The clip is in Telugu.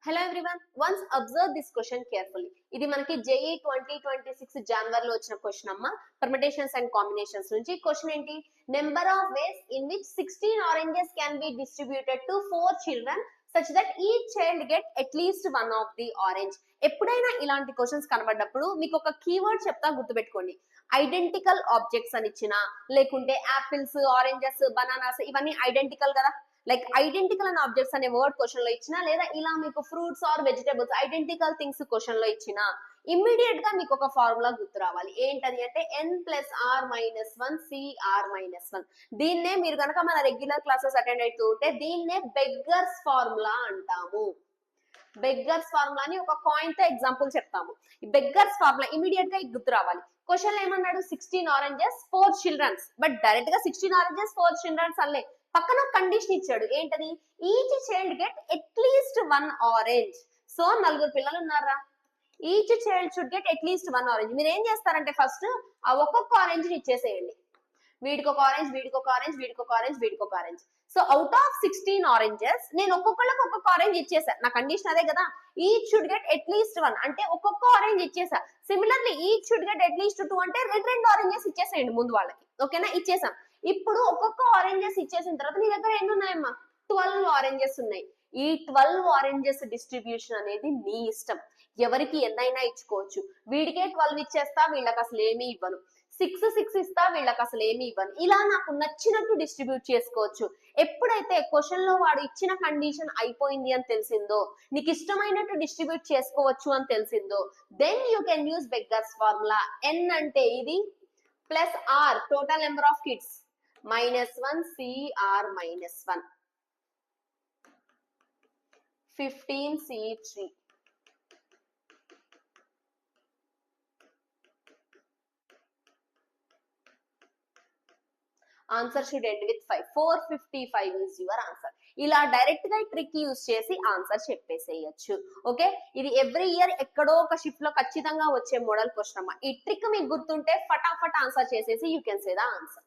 Hello everyone. Once observe this question carefully. ఇది మనకి JEE 2026 జనవరిలో వచ్చిన క్వశ్చన్ అమ్మ. Permutations and combinations నుంచి క్వశ్చన్ ఏంటి? Number of ways in which 16 oranges can be distributed to 4 children such that each child get at least one of the orange. ఎప్పుడైనా ఇలాంటి క్వశ్చన్స్ కనబడ్డప్పుడు మీకు ఒక కీవర్డ్ చెప్తా గుర్తుపెట్టుకోండి. ఐడెంటికల్ ఆబ్జెక్ట్స్ అని ఇచ్చినా లేకుంటే యాపిల్స్, ఆరెంజెస్, బనానాస్ ఇవన్నీ ఐడెంటికల్ కదా. లైక్ ఐడెంటికల్ అండ్ ఆబ్జెక్ట్స్ అనే వర్డ్ క్వశ్చన్ లో ఇచ్చినా లేదా ఇలా మీకు fruits or vegetables identical things question లో ఇచ్చినా ఇమ్మీడియట్ గా మీకు ఒక ఫార్ములా గుర్తు రావాలి. ఏంటది అంటే n+r-1 cr-1. దీన్నే మీరు కనుక మన రెగ్యులర్ క్లాసెస్ అటెండ్ అవుతూ ఉంటే దీన్నే బెగ్గర్స్ ఫార్ములా అంటాము. బెగ్గర్స్ ఫార్ములా అని ఒక కాయిన్ తో ఎగ్జాంపుల్ చెప్తాము. ఈ బెగ్గర్స్ ఫార్ములా ఇమీడియట్ గా గుర్తు రావాలి. క్వశ్చన్ ఏమన్నాడు? 16 ఆరెంజెస్ 4 చిల్డ్రన్స్. బట్ డైరెక్ట్ గా 16 ఆరెంజెస్ 4 చిల్డ్రన్స్ అల్లే పక్కన కండిషన్ ఇచ్చాడు. ఏంటది? Each child get at least 1 orange. So నలుగురు పిల్లలు ఉన్నారా, each child should get at least 1 orange. మీరు ఏం చేస్తారంటే ఫస్ట్ ఆ ఒక్కొక్క ఆరెంజ్ ఇచ్చేసేయండి. వీడికి ఒక ఆరెంజ్, వీడికి ఒక ఆరెంజ్, వీడికి ఒక ఆరెంజ్, వీడికి ఒక orange. So out of 16 oranges నేను ఒక్కొక్కళ్ళకి ఒక్కొక్క ఆరెంజ్ ఇచ్చేసా. నా కండిషన్ అదే కదా, ఈచ్ షుడ్ గెట్ అట్లీస్ట్ 1 అంటే ఒక్కొక్క ఆరెంజ్ ఇచ్చేసా. Similarly each should get at least 2 అంటే రెండు ఆరెంజెస్ ఇచ్చేసేయండి ముందు వాళ్ళకి. ఓకేనా? ఇచ్చేసాం. ఇప్పుడు ఒక్కొక్క ఆరెంజెస్ ఇచ్చేసిన తర్వాత నీ దగ్గర ఎన్ని ఉన్నాయమ్మా? 12 ఆరెంజెస్ ఉన్నాయి. ఈ 12 ఆరెంజెస్ డిస్ట్రిబ్యూషన్ అనేది నీ ఇష్టం. ఎవరికి ఎన్నైనా ఇచ్చుకోవచ్చు. వీడికే 12 ఇచ్చేస్తా, వీళ్ళకి అసలు ఏమీ ఇవ్వను. 6 ఇస్తా, వీళ్ళకి అసలు ఏమీ ఇవ్వను. ఇలా నాకు నచ్చినట్టు డిస్ట్రిబ్యూట్ చేసుకోవచ్చు. ఎప్పుడైతే క్వశ్చన్ లో వాడు ఇచ్చిన కండిషన్ అయిపోయింది అని తెలిసిందో, నీకు ఇష్టమైనట్టు డిస్ట్రిబ్యూట్ చేసుకోవచ్చు అని తెలిసిందో, then you can use beggars formula. n అంటే ఇది plus r total number of kids -1 cr-1 15 c3. Answer should end with 5. 455 is your answer. ఇలా డైరెక్ట్ గా ట్రిక్ యూజ్ చేసి ఆన్సర్ చెప్పేసేయచ్చు. ఓకే, ఇది ఎవ్రీ ఇయర్ ఎక్కడో ఒక షిఫ్ట్ లో ఖచ్చితంగా వచ్చే మోడల్ క్వశ్చన్ అమ్మా. ఈ ట్రిక్ మీకు గుర్తుంటే ఫటాఫట్ ఆన్సర్ చేసేసి you can say the answer.